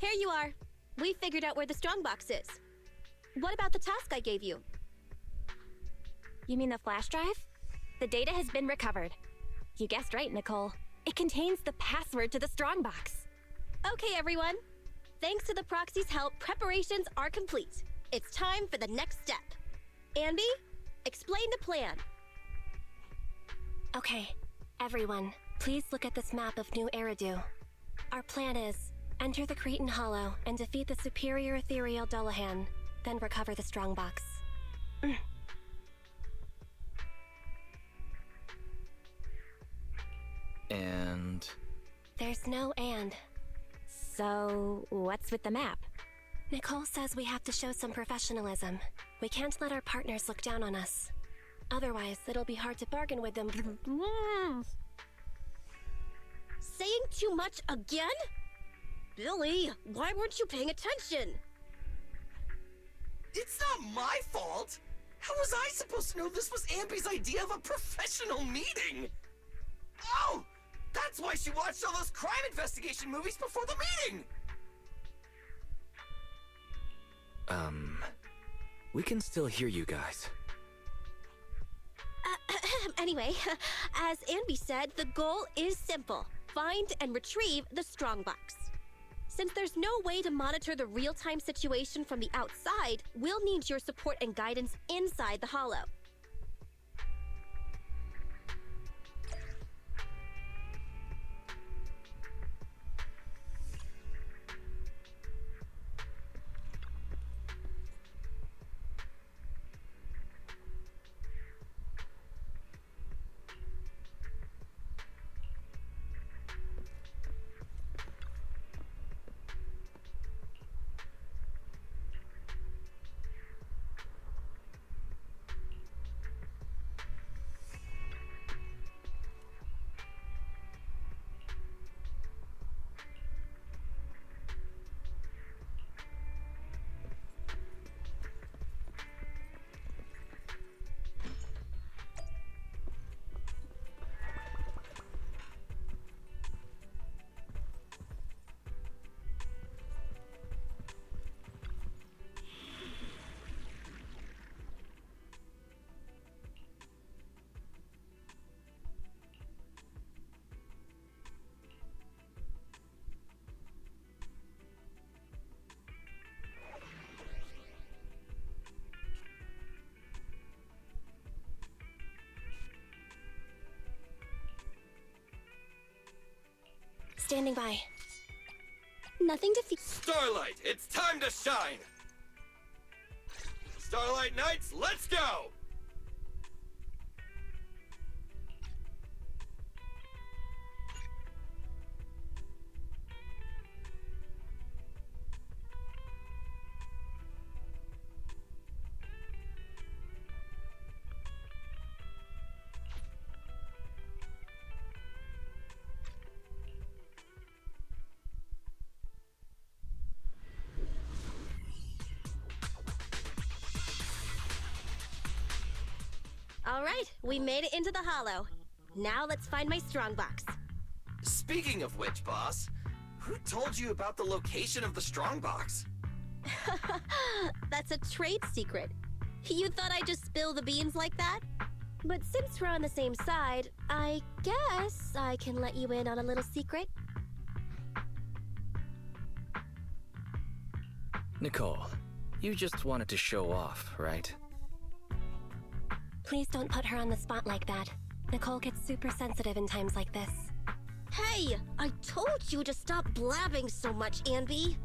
Here you are. We figured out where the strongbox is. What about the task I gave you? You mean the flash drive? The data has been recovered. You guessed right, Nicole. It contains the password to the strongbox. Okay, everyone. Thanks to the Proxy's help, preparations are complete. It's time for the next step. Anby, explain the plan. Okay, everyone, please look at this map of New Eridu. Our plan is enter the Cretan Hollow and defeat the superior ethereal Dullahan, then recover the strongbox. And... There's no and. So, what's with the map? Nicole says we have to show some professionalism. We can't let our partners look down on us. Otherwise, it'll be hard to bargain with them. Saying too much again? Billy, why weren't you paying attention? It's not my fault! How was I supposed to know this was Anby's idea of a professional meeting? Oh! That's why she watched all those crime investigation movies before the meeting! We can still hear you guys. Anyway, as Anby said, the goal is simple. Find and retrieve the strongbox. Since there's no way to monitor the real-time situation from the outside, we'll need your support and guidance inside the Hollow. Standing by. Nothing to fear. Starlight, it's time to shine! Starlight Knights, let's go! All right, we made it into the Hollow. Now let's find my strongbox. Speaking of which, boss, who told you about the location of the strongbox? That's a trade secret. You thought I'd just spill the beans like that? But since we're on the same side, I guess I can let you in on a little secret. Nicole, you just wanted to show off, right? Please don't put her on the spot like that. Nicole gets super sensitive in times like this. Hey, I told you to stop blabbing so much, Anby.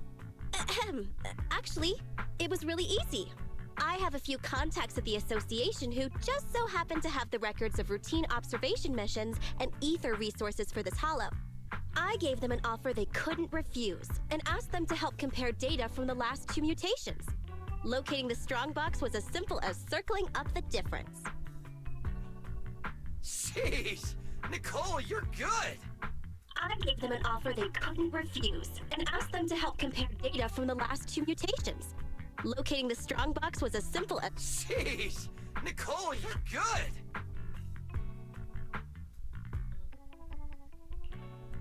Ahem. Actually, it was really easy. I have a few contacts at the association who just so happen to have the records of routine observation missions and ether resources for this Hollow. I gave them an offer they couldn't refuse and asked them to help compare data from the last 2 mutations. Locating the strongbox was as simple as circling up the difference. Jeez! Nicole, you're good! I gave them an offer they couldn't refuse and asked them to help compare data from the last 2 mutations. Locating the strongbox was as simple as... Jeez! Nicole, you're good!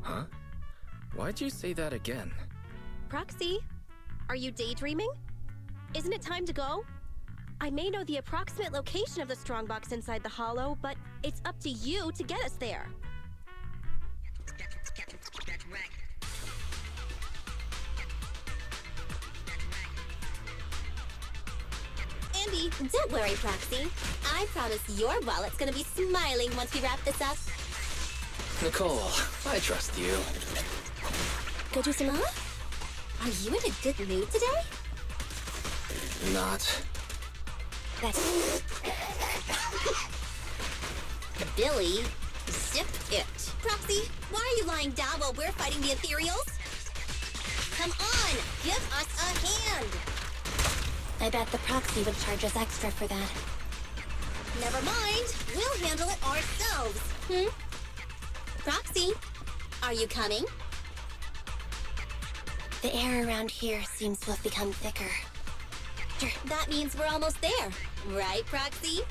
Huh? Why'd you say that again? Proxy, are you daydreaming? Isn't it time to go? I may know the approximate location of the strongbox inside the hollow, but it's up to you to get us there. Andy, don't worry, Proxy. I promise your wallet's gonna be smiling once we wrap this up. Nicole, I trust you. Go do some more? Are you in a good mood today? Not. That's... Billy, zip it. Proxy, why are you lying down while we're fighting the ethereals? Come on, give us a hand. I bet the Proxy would charge us extra for that. Never mind, we'll handle it ourselves. Proxy, are you coming? The air around here seems to have become thicker. That means we're almost there, right, Proxy?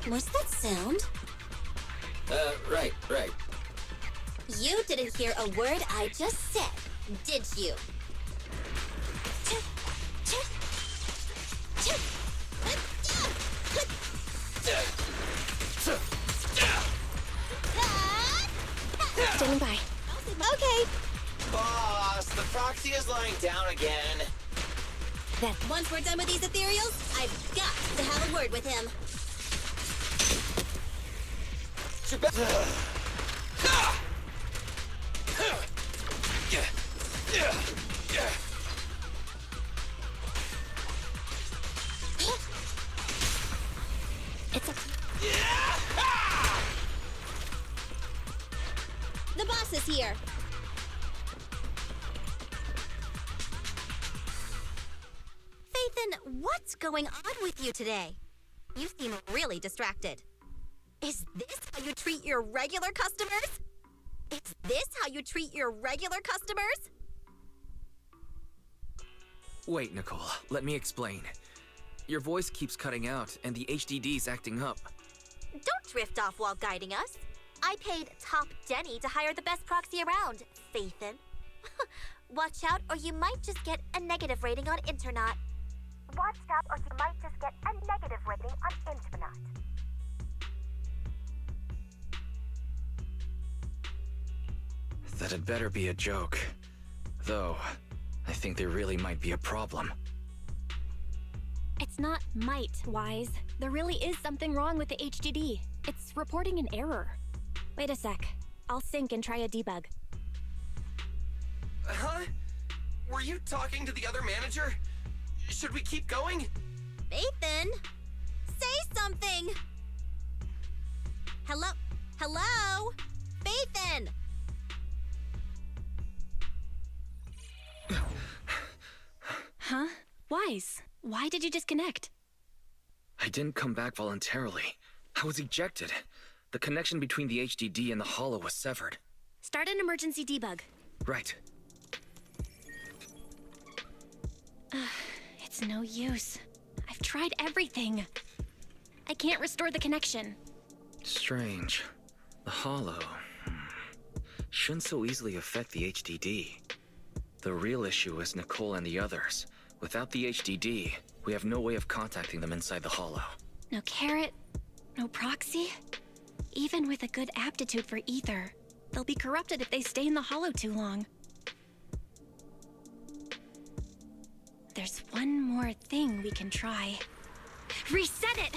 What's that sound? Right. You didn't hear a word I just said, did you? Standing by. Okay. Boss, the Proxy is lying down again. Once we're done with these ethereals, I've got to have a word with him. It's a... The boss is here. Faithin, what's going on with you today? You seem really distracted. Is this how you treat your regular customers? Is this how you treat your regular customers? Wait, Nicole, let me explain. Your voice keeps cutting out, and the HDD's acting up. Don't drift off while guiding us. I paid Top Denny to hire the best proxy around, Faithin. Watch out, or you might just get a negative rating on Internet. Watch out, or you might just get a negative rating on Internet. That'd better be a joke. Though, I think there really might be a problem. It's not might, Wise. There really is something wrong with the HDD. It's reporting an error. Wait a sec. I'll sync and try a debug. Huh? Were you talking to the other manager? Should we keep going? Faithin, say something! Hello? Hello? Faithin! Huh? Wise, why did you disconnect? I didn't come back voluntarily. I was ejected. The connection between the HDD and the hollow was severed. Start an emergency debug. Right. It's no use. I've tried everything. I can't restore the connection. Strange. The hollow shouldn't so easily affect the HDD. The real issue is Nicole and the others. Without the HDD, we have no way of contacting them inside the hollow. No carrot, no proxy. Even with a good aptitude for ether, they'll be corrupted if they stay in the hollow too long. There's one more thing we can try. Reset it!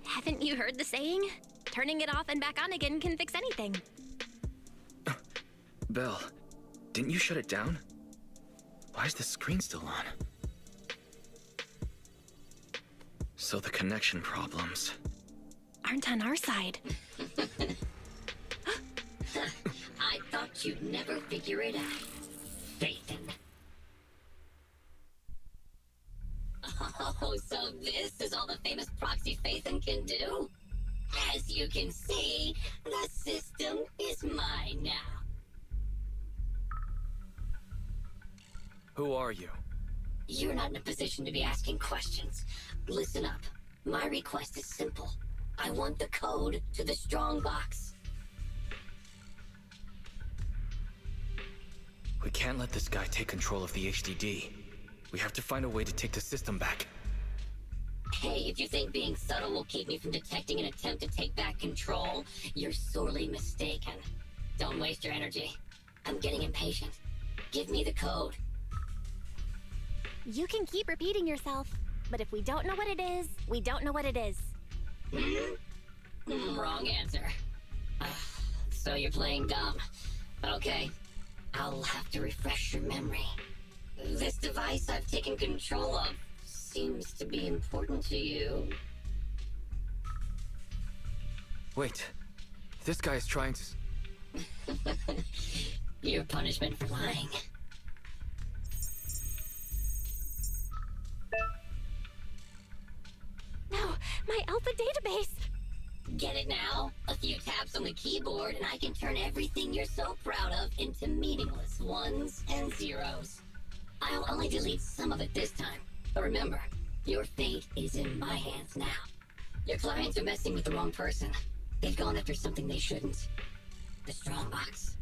Haven't you heard the saying? Turning it off and back on again can fix anything. Belle, didn't you shut it down? Why is the screen still on? So the connection problems aren't on our side. I thought you'd never figure it out, Faithin. Oh, so this is all the famous proxy Faithin can do? As you can see, the system is mine now. Who are you? You're not in a position to be asking questions. Listen up. My request is simple. I want the code to the strong box. We can't let this guy take control of the HDD. We have to find a way to take the system back. Hey, if you think being subtle will keep me from detecting an attempt to take back control, you're sorely mistaken. Don't waste your energy. I'm getting impatient. Give me the code. You can keep repeating yourself, but if we don't know what it is, we don't know what it is. Wrong answer. So you're playing dumb. Okay, I'll have to refresh your memory. This device I've taken control of seems to be important to you. Wait. This guy is trying to... Your punishment for lying. No, my Alpha database! Get it now? A few taps on the keyboard and I can turn everything you're so proud of into meaningless ones and zeros. I'll only delete some of it this time. But remember, your fate is in my hands now. Your clients are messing with the wrong person. They've gone after something they shouldn't. The strongbox.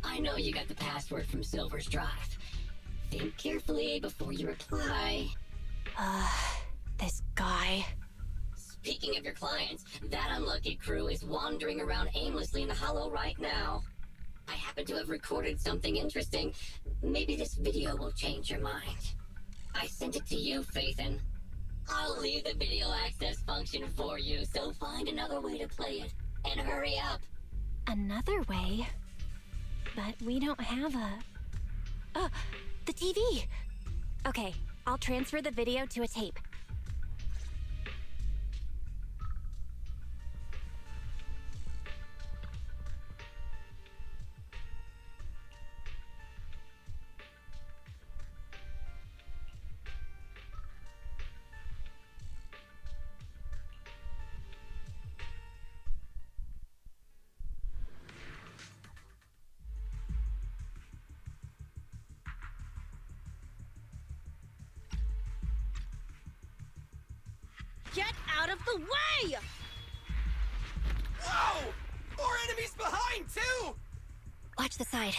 I know you got the password from Silver's drive. Think carefully before you reply. This guy. Speaking of your clients, that unlucky crew is wandering around aimlessly in the Hollow right now. I happen to have recorded something interesting. Maybe this video will change your mind. I sent it to you, Faithin. I'll leave the video access function for you, so find another way to play it. And hurry up. Another way? But we don't have a... Oh, the TV! Okay, I'll transfer the video to a tape. Get out of the way! Oh! More enemies behind, too! Watch the side.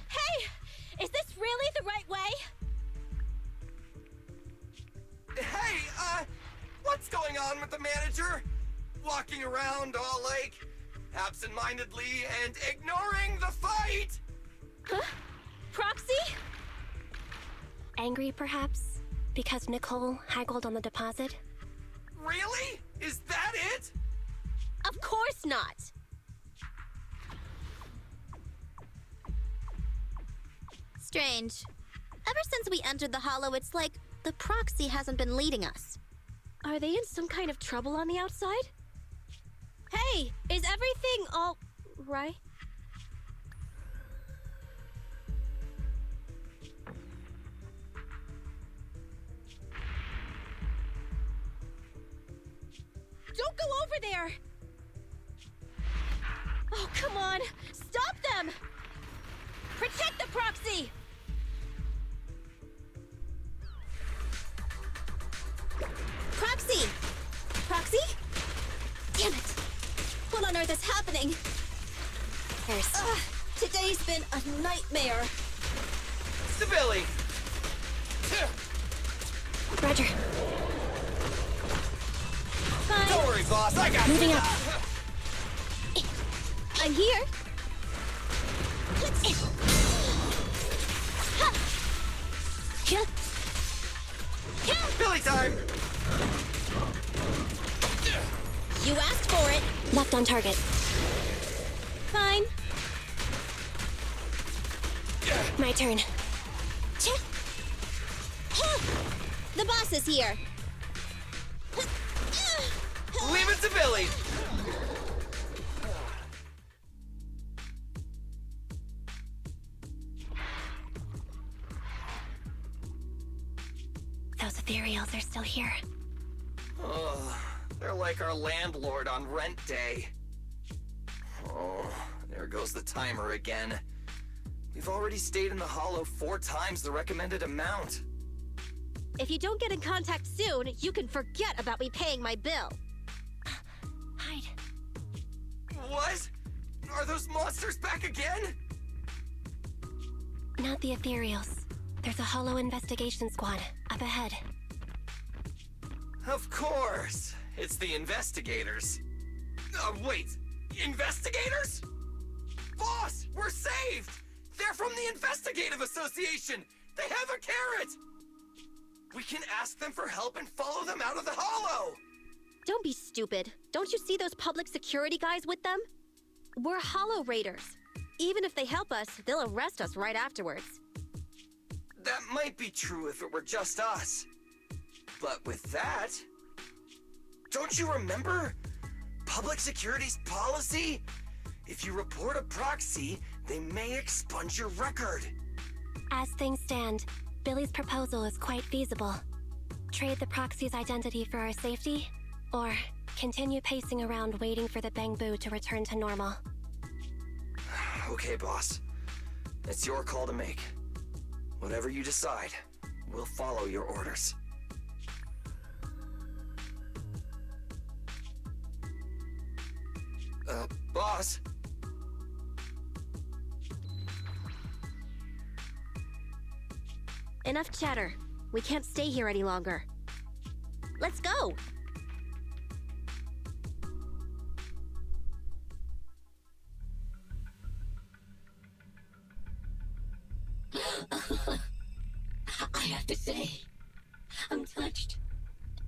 Hey! Is this really the right way? Hey, what's going on with the manager? Walking around all like, absent-mindedly and ignoring the fight? Huh? Proxy? Angry, perhaps? Because Nicole haggled on the deposit? Really? Is that it? Of course not! Strange. Ever since we entered the Hollow, it's like the Proxy hasn't been leading us. Are they in some kind of trouble on the outside? Hey, is everything all right? Don't go over there! Oh, come on! Stop them! Protect the Proxy! Proxy! Proxy? Damn it! What on earth is happening? Today's been a nightmare. Stabili! Roger. Fine. Don't worry, boss, I got Moving you. up. I'm here. Billy time! You asked for it. Left on target. Fine. My turn. The boss is here. Leave it to Billy! Those ethereals are still here. Oh, they're like our landlord on rent day. Oh, there goes the timer again. We've already stayed in the Hollow 4 times the recommended amount. If you don't get in contact soon, you can forget about me paying my bill. Hide. What? Are those monsters back again? Not the ethereals. There's a hollow investigation squad up ahead. Of course. It's the investigators. Wait. Investigators? Boss, we're saved! They're from the Investigative Association! They have a carrot! We can ask them for help and follow them out of the hollow! Don't be stupid. Don't you see those public security guys with them? We're hollow raiders. Even if they help us, they'll arrest us right afterwards. That might be true if it were just us. But with that... Don't you remember? Public security's policy? If you report a proxy, they may expunge your record. As things stand, Billy's proposal is quite feasible. Trade the proxy's identity for our safety, or continue pacing around waiting for the Bangbu to return to normal. Okay, boss. It's your call to make. Whatever you decide, we'll follow your orders. Boss? Enough chatter. We can't stay here any longer. Let's go! I have to say, I'm touched.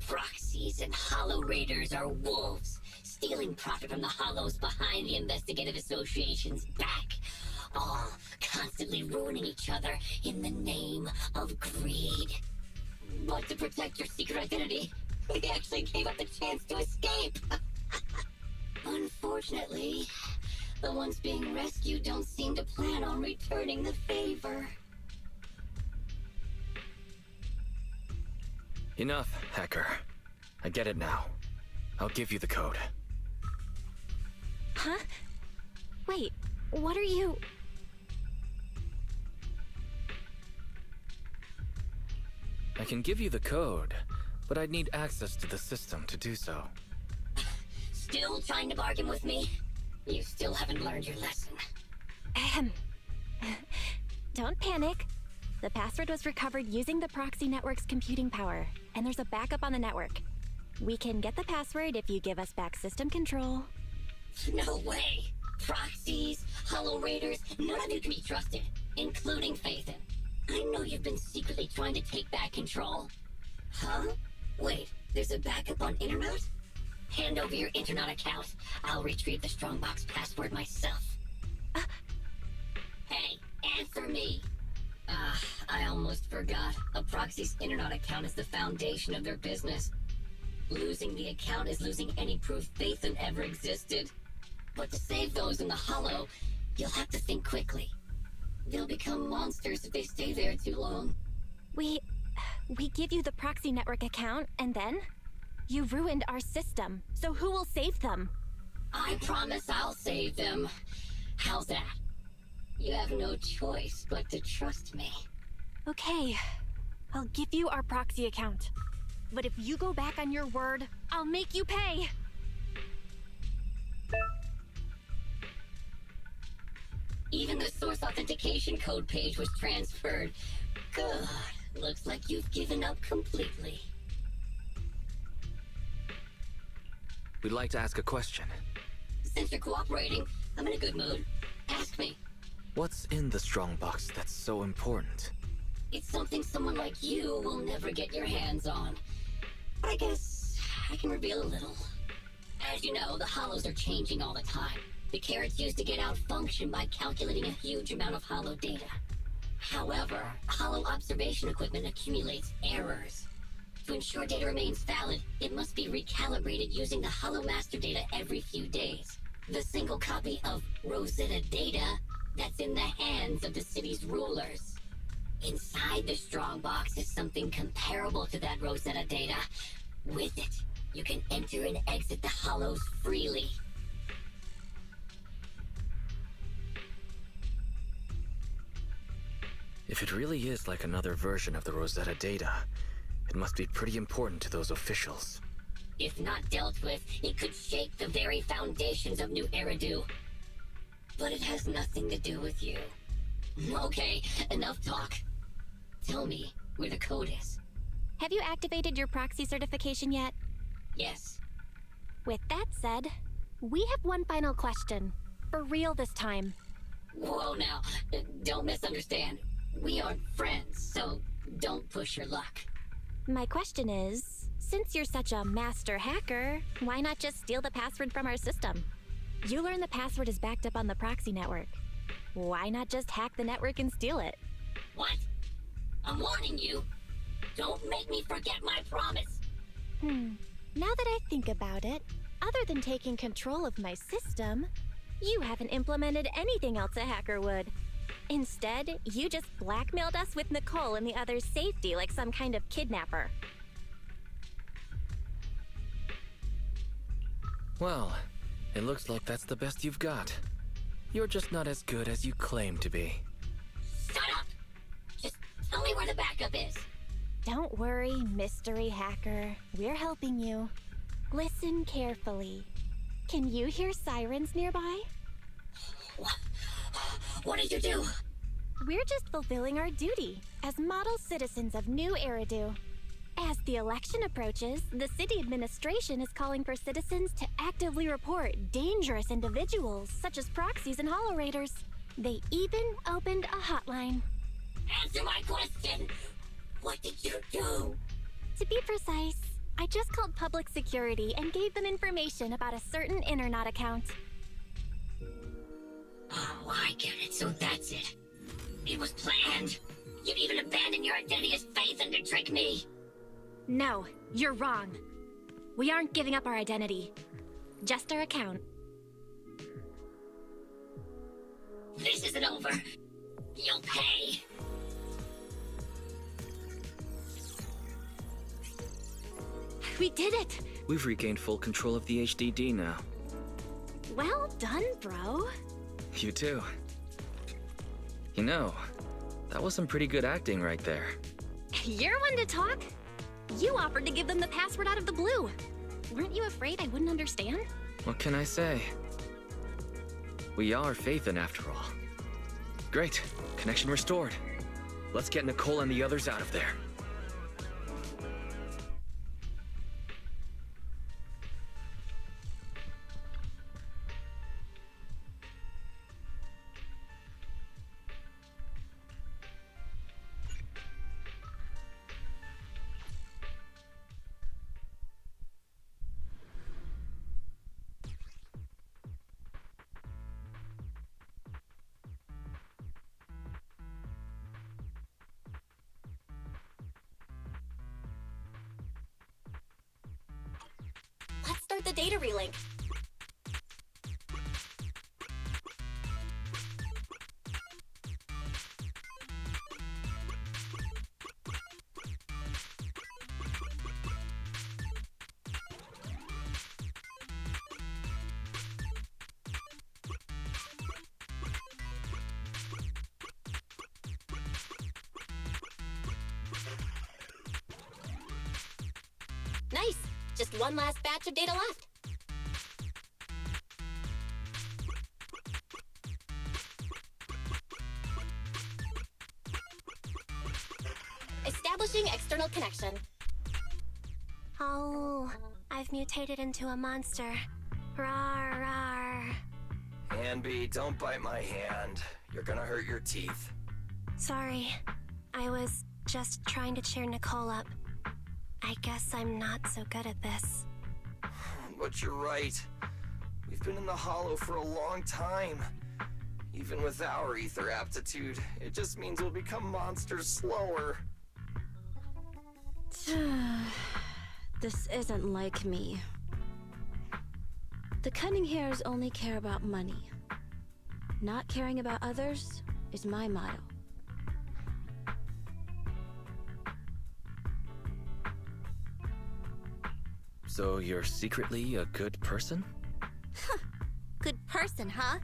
Proxies and Hollow Raiders are wolves, stealing profit from the Hollows behind the Investigative Association's back, all constantly ruining each other in the name of greed. But to protect your secret identity, we actually gave up the chance to escape. Unfortunately, the ones being rescued don't seem to plan on returning the favor. Enough, hacker. I get it now. I'll give you the code. Huh? Wait, what are you... I can give you the code, but I'd need access to the system to do so. Still trying to bargain with me? You still haven't learned your lesson. Ahem. Don't panic. The password was recovered using the proxy network's computing power, and there's a backup on the network. We can get the password if you give us back system control. No way! Proxies, Hollow Raiders, none of you can be trusted, including Phaethon. I know you've been secretly trying to take back control. Huh? Wait, there's a backup on Internet? Hand over your Internet account. I'll retrieve the Strongbox password myself. Hey, answer me! I almost forgot. A proxy's Internet account is the foundation of their business. Losing the account is losing any proof Phaethon ever existed. But to save those in the Hollow, you'll have to think quickly. They'll become monsters if they stay there too long. We give you the proxy network account, and then? You ruined our system, so who will save them? I promise I'll save them. How's that? You have no choice but to trust me. Okay, I'll give you our proxy account. But if you go back on your word, I'll make you pay! Even the source authentication code page was transferred. Good. Looks like you've given up completely. We'd like to ask a question. Since you're cooperating, I'm in a good mood. Ask me. What's in the Strongbox that's so important? It's something someone like you will never get your hands on. But I guess I can reveal a little. As you know, the Hollows are changing all the time. The carrots used to get out function by calculating a huge amount of Hollow data. However, Hollow observation equipment accumulates errors. To ensure data remains valid, it must be recalibrated using the Hollow master data every few days. The single copy of Rosetta data that's in the hands of the city's rulers. Inside the Strongbox is something comparable to that Rosetta data. With it, you can enter and exit the Hollows freely. If it really is like another version of the Rosetta data, it must be pretty important to those officials. If not dealt with, it could shake the very foundations of New Eridu. but it has nothing to do with you. Okay, enough talk. Tell me where the code is. Have you activated your proxy certification yet? Yes. With that said, we have one final question. For real this time. Whoa now, don't misunderstand. We aren't friends, so don't push your luck. My question is, since you're such a master hacker, why not just steal the password from our system? You learn the password is backed up on the proxy network. Why not just hack the network and steal it? What? I'm warning you. Don't make me forget my promise. Now that I think about it, other than taking control of my system, you haven't implemented anything else a hacker would. Instead, you just blackmailed us with Nicole and the others' safety like some kind of kidnapper. Well, it looks like that's the best you've got. You're just not as good as you claim to be. Shut up! Just tell me where the backup is. Don't worry, mystery hacker. We're helping you. Listen carefully. Can you hear sirens nearby? What did you do? We're just fulfilling our duty as model citizens of New Eridu. As the election approaches, the city administration is calling for citizens to actively report dangerous individuals such as proxies and holo raiders. They even opened a hotline. Answer my question! What did you do? To be precise, I just called public security and gave them information about a certain Internet account. Oh, I get it, so that's it. It was planned. You'd even abandon your identity as Faith and to trick me. No, you're wrong. We aren't giving up our identity. Just our account. This isn't over. You'll pay. We did it! We've regained full control of the HDD now. Well done, bro. You too. You know, that was some pretty good acting right there. You're one to talk. You offered to give them the password out of the blue. Weren't you afraid I wouldn't understand? What can I say? We are Faithin after all. Great. Connection restored. Let's get Nicole and the others out of there. Let's start the data relink. Nice! Just one last batch of data left. Establishing external connection. Oh, I've mutated into a monster. Rar, rar. Hanby, don't bite my hand. You're gonna hurt your teeth. Sorry. I was just trying to cheer Nicole up. I guess I'm not so good at this. But you're right. We've been in the Hollow for a long time. Even with our ether aptitude, it just means we'll become monsters slower. This isn't like me. The cunning hares only care about money. Not caring about others is my motto. So you're secretly a good person? Good person, huh?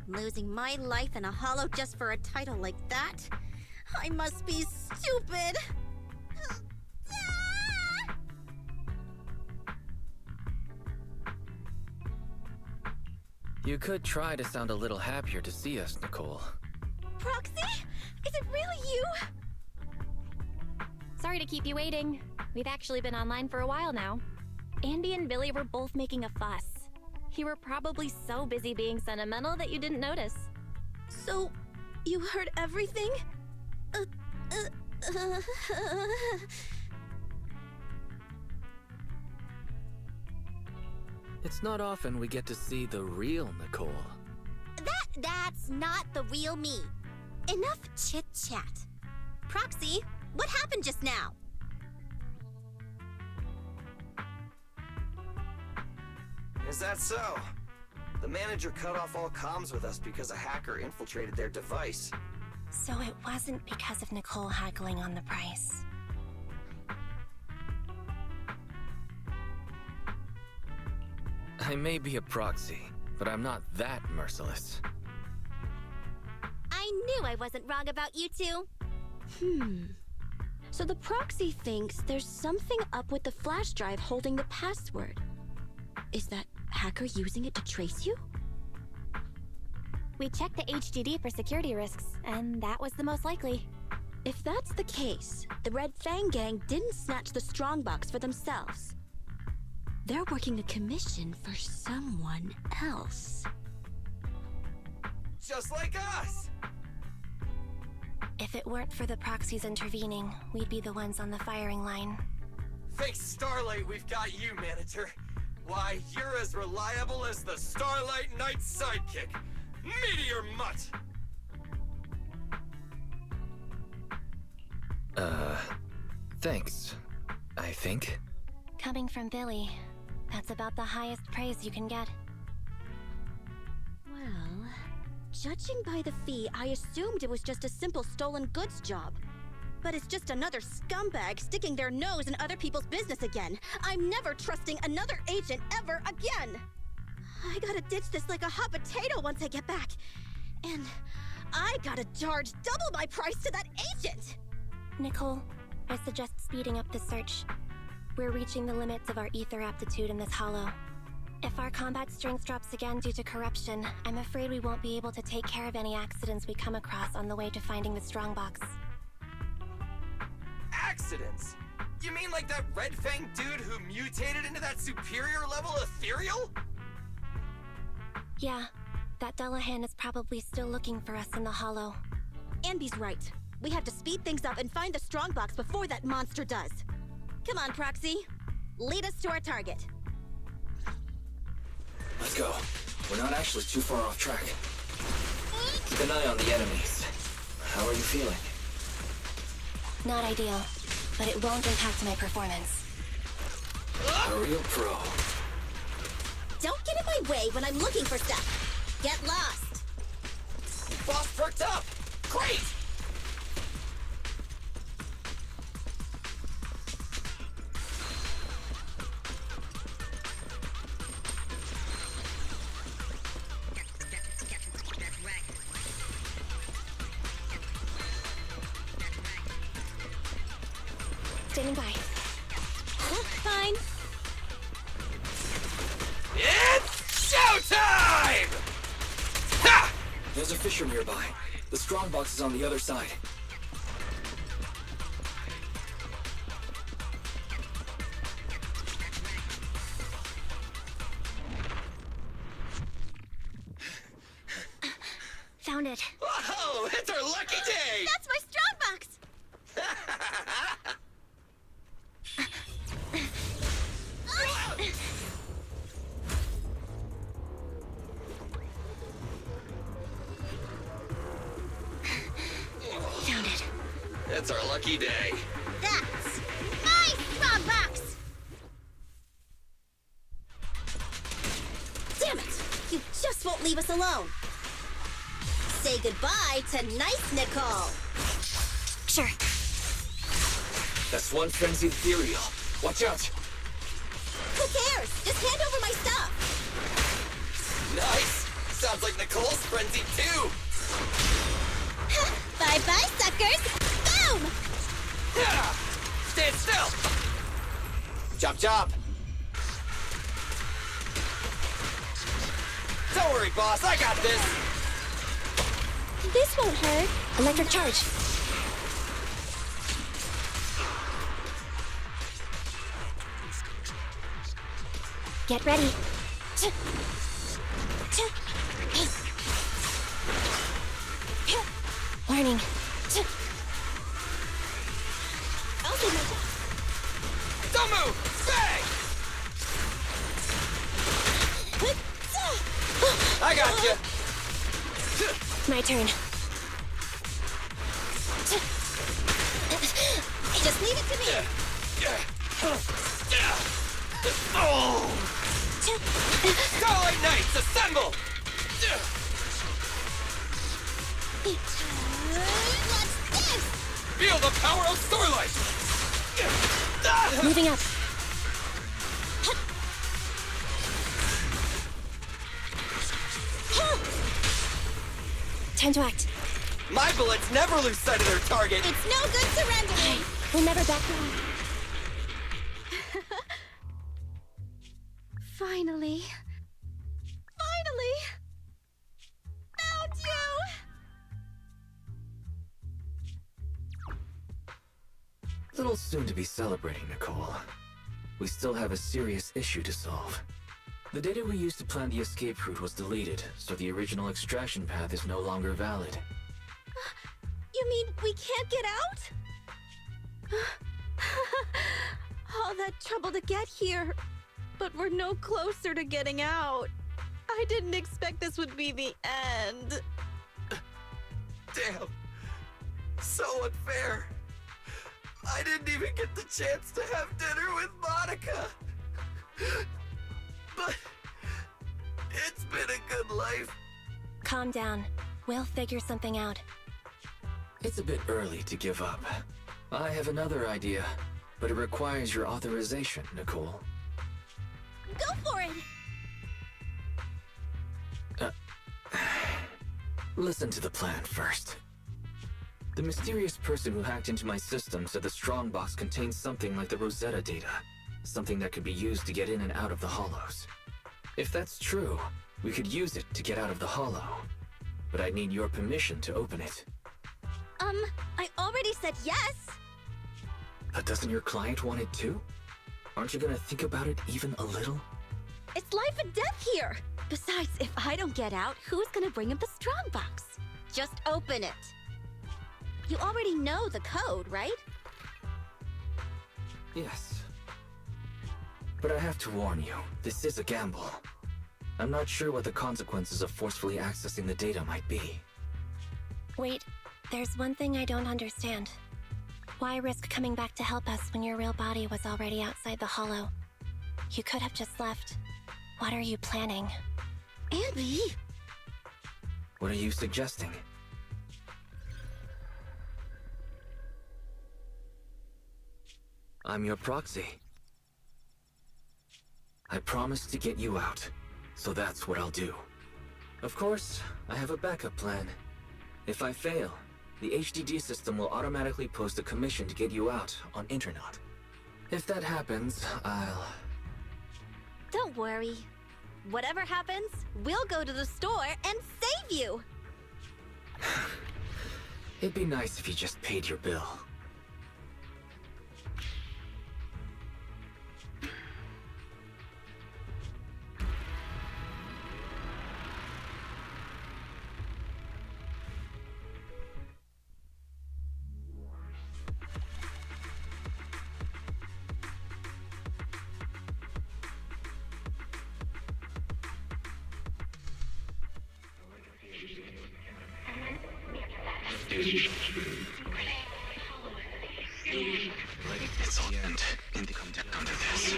Losing my life in a hollow just for a title like that? I must be stupid! You could try to sound a little happier to see us, Nicole. Proxy? Is it really you? Sorry to keep you waiting. We've actually been online for a while now. Andy and Billy were both making a fuss. You were probably so busy being sentimental that you didn't notice. So, you heard everything? It's not often we get to see the real Nicole. That's not the real me. Enough chit-chat. Proxy, what happened just now? Is that so? The manager cut off all comms with us because a hacker infiltrated their device. So it wasn't because of Nicole haggling on the price. I may be a proxy, but I'm not that merciless. I knew I wasn't wrong about you two. So the proxy thinks there's something up with the flash drive holding the password. Is that hacker using it to trace you? We checked the HDD for security risks, and that was the most likely. If that's the case, the Red Fang gang didn't snatch the strongbox for themselves. They're working a commission for someone else. Just like us! If it weren't for the proxies intervening, we'd be the ones on the firing line. Thanks Starlight, we've got you, manager. Why, you're as reliable as the Starlight Knight's sidekick, Meteor Mutt! Thanks, I think. Coming from Billy, that's about the highest praise you can get. Well, judging by the fee, I assumed it was just a simple stolen goods job. But it's just another scumbag sticking their nose in other people's business again. I'm never trusting another agent ever again! I gotta ditch this like a hot potato once I get back. And I gotta charge double my price to that agent! Nicole, I suggest speeding up the search. We're reaching the limits of our ether aptitude in this hollow. If our combat strength drops again due to corruption, I'm afraid we won't be able to take care of any accidents we come across on the way to finding the strongbox. Accidents? You mean like that Red Fang dude who mutated into that superior level ethereal? Yeah, that Dullahan is probably still looking for us in the hollow. Andy's right. We have to speed things up and find the strongbox before that monster does. Come on, Proxy. Lead us to our target. Let's go. We're not actually too far off track. Keep an eye on the enemies. How are you feeling? Not ideal, but it won't impact my performance. A real pro. Don't get in my way when I'm looking for stuff. Get lost. Boss perked up! Great! Standing by. Fine. It's showtime! Ha! There's a fissure nearby. The strongbox is on the other side. Found it. Whoa! It's our lucky day! That's my strongbox! Found it. It's our lucky day. That's my strongbox! Damn it! You just won't leave us alone! Say goodbye to nice Nicole! Sure. That's one frenzied ethereal. Watch out! Who cares? Just hand over my stuff! Nice! Sounds like Nicole's frenzied too! Bye-bye, suckers! Boom! Yeah! Stand still! Chop chop! Don't worry, boss. I got this. This won't hurt. Electric charge. Get ready. Warning. I'll do my job. Don't move! Bang! I got you. My turn. Just leave it to me. Oh! Starlight Knights, assemble! What's this? Feel the power of Starlight! Moving up. Time to act. My bullets never lose sight of their target. It's no good surrendering. We'll never back down. Finally. Found you! Little soon to be celebrating, Nicole. We still have a serious issue to solve. The data we used to plan the escape route was deleted, so the original extraction path is no longer valid. You mean we can't get out? All that trouble to get here, but we're no closer to getting out. I didn't expect this would be the end. Damn. So unfair. I didn't even get the chance to have dinner with Monica. But it's been a good life. Calm down. We'll figure something out. It's a bit early to give up. I have another idea, but it requires your authorization, Nicole. Go for it! Listen to the plan first. The mysterious person who hacked into my system said the strongbox contains something like the Rosetta data, something that could be used to get in and out of the hollows. If that's true, we could use it to get out of the hollow, but I'd need your permission to open it. I already said yes. But doesn't your client want it too? Aren't you gonna think about it even a little? It's life and death here. Besides, if I don't get out, who's gonna bring him the strongbox? Just open it. You already know the code, right? Yes. But I have to warn you, this is a gamble. I'm not sure what the consequences of forcefully accessing the data might be. Wait, there's one thing I don't understand. Why risk coming back to help us when your real body was already outside the hollow? You could have just left. What are you planning? Andy! What are you suggesting? I'm your proxy. I promised to get you out, so that's what I'll do. Of course, I have a backup plan. If I fail, the HDD system will automatically post a commission to get you out on Internet. If that happens, I'll... Don't worry. Whatever happens, we'll go to the store and save you! It'd be nice if you just paid your bill. It's all end. And come down under this.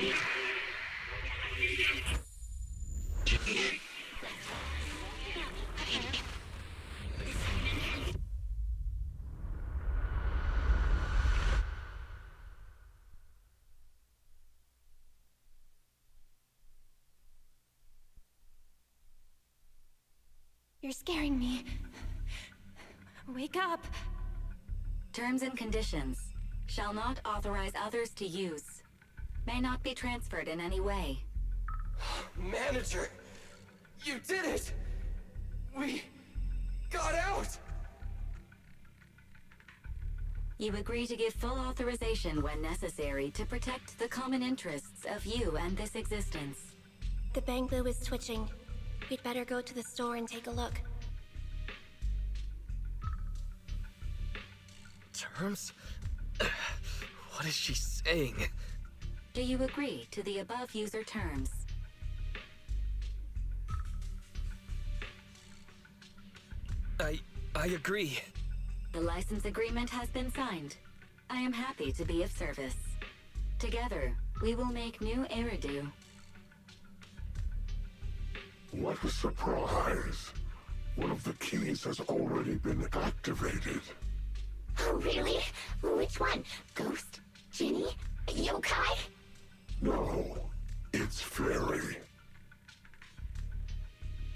You're scaring me. Wake up! Terms and conditions. Shall not authorize others to use. May not be transferred in any way. Manager, You did it! We got out! You agree to give full authorization when necessary to protect the common interests of you and this existence. The bamboo is twitching. We'd better go to the store and take a look. Terms? What is she saying? Do you agree to the above user terms? I agree. The license agreement has been signed. I am happy to be of service. Together, we will make new Eridu. What a surprise! One of the keys has already been activated. Oh, really? Which one? Ghost? Genie? Yokai? No, it's Fairy.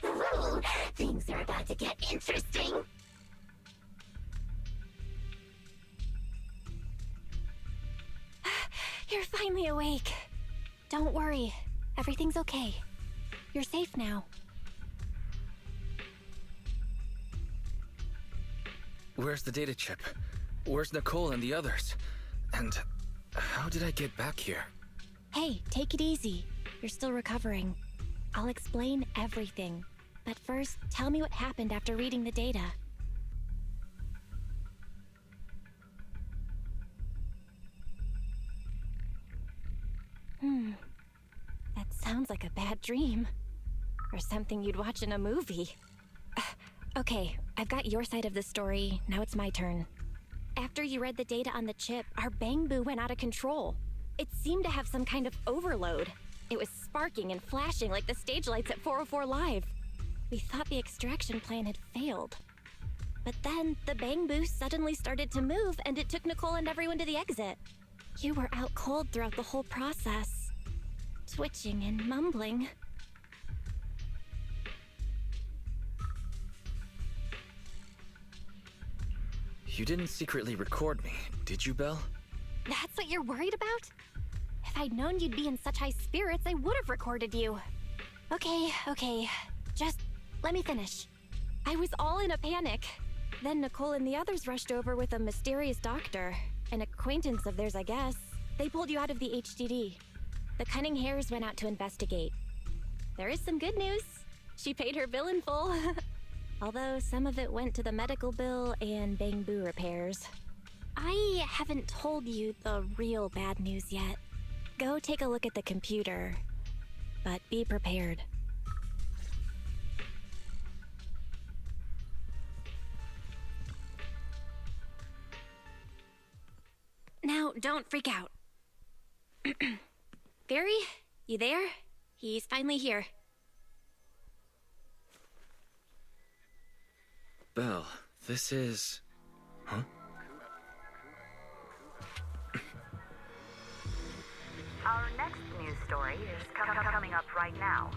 Ooh, things are about to get interesting. You're finally awake. Don't worry. Everything's okay. You're safe now. Where's the data chip? Where's Nicole and the others? And how did I get back here? Hey, take it easy. You're still recovering. I'll explain everything. But first, tell me what happened after reading the data. That sounds like a bad dream. Or something you'd watch in a movie. Okay, I've got your side of the story. Now it's my turn. After you read the data on the chip, our bamboo went out of control. It seemed to have some kind of overload. It was sparking and flashing like the stage lights at 404 Live. We thought the extraction plan had failed. But then, the bamboo suddenly started to move and it took Nicole and everyone to the exit. You were out cold throughout the whole process. Twitching and mumbling. You didn't secretly record me, did you, Belle? That's what you're worried about? If I'd known you'd be in such high spirits, I would have recorded you. Okay. Just let me finish. I was all in a panic. Then Nicole and the others rushed over with a mysterious doctor. An acquaintance of theirs, I guess. They pulled you out of the HDD. The cunning hares went out to investigate. There is some good news. She paid her bill in full. Although some of it went to the medical bill and bamboo repairs. I haven't told you the real bad news yet. Go take a look at the computer. But be prepared. Now, don't freak out. Barry, you there? He's finally here. Belle, this is... Huh? Our next news story is coming up right now.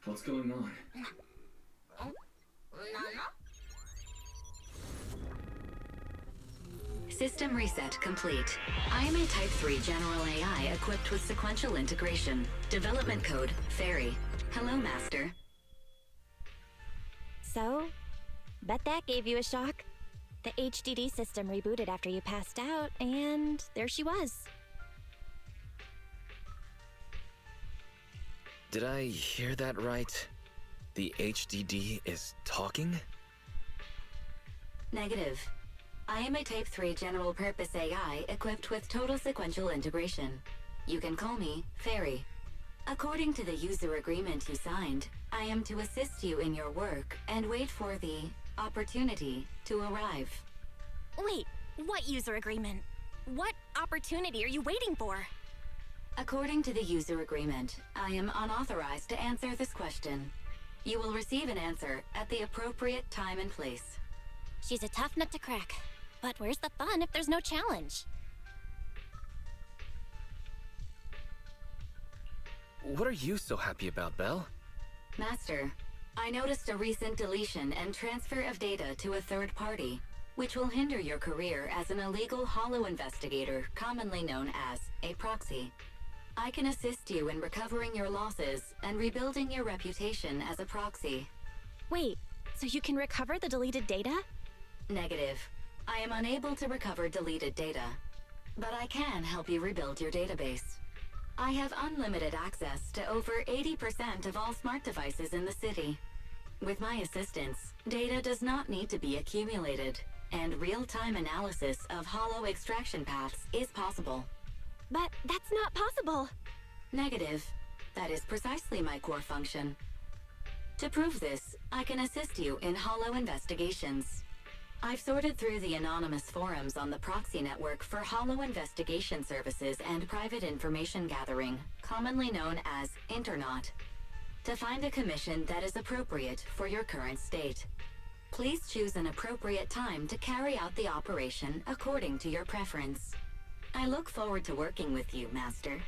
What's going on? System reset complete. I am a Type 3 General AI equipped with sequential integration. Development code, Fairy. Hello, Master. So, bet that gave you a shock. The HDD system rebooted after you passed out, and there she was. Did I hear that right? The HDD is talking? Negative. I am a Type 3 General Purpose AI equipped with total sequential integration. You can call me Fairy. According to the user agreement you signed, I am to assist you in your work and wait for the opportunity to arrive. Wait, what user agreement? What opportunity are you waiting for? According to the user agreement, I am unauthorized to answer this question. You will receive an answer at the appropriate time and place. She's a tough nut to crack. But where's the fun if there's no challenge? What are you so happy about, Belle? Master, I noticed a recent deletion and transfer of data to a third party, which will hinder your career as an illegal holo investigator, commonly known as a proxy. I can assist you in recovering your losses and rebuilding your reputation as a proxy. Wait, so you can recover the deleted data? Negative. I am unable to recover deleted data, but I can help you rebuild your database. I have unlimited access to over 80% of all smart devices in the city. With my assistance, data does not need to be accumulated, and real-time analysis of holo extraction paths is possible. But that's not possible. Negative. That is precisely my core function. To prove this, I can assist you in holo investigations. I've sorted through the anonymous forums on the Proxy network for holo investigation services and private information gathering, commonly known as Internaut, to find a commission that is appropriate for your current state. Please choose an appropriate time to carry out the operation according to your preference. I look forward to working with you, Master.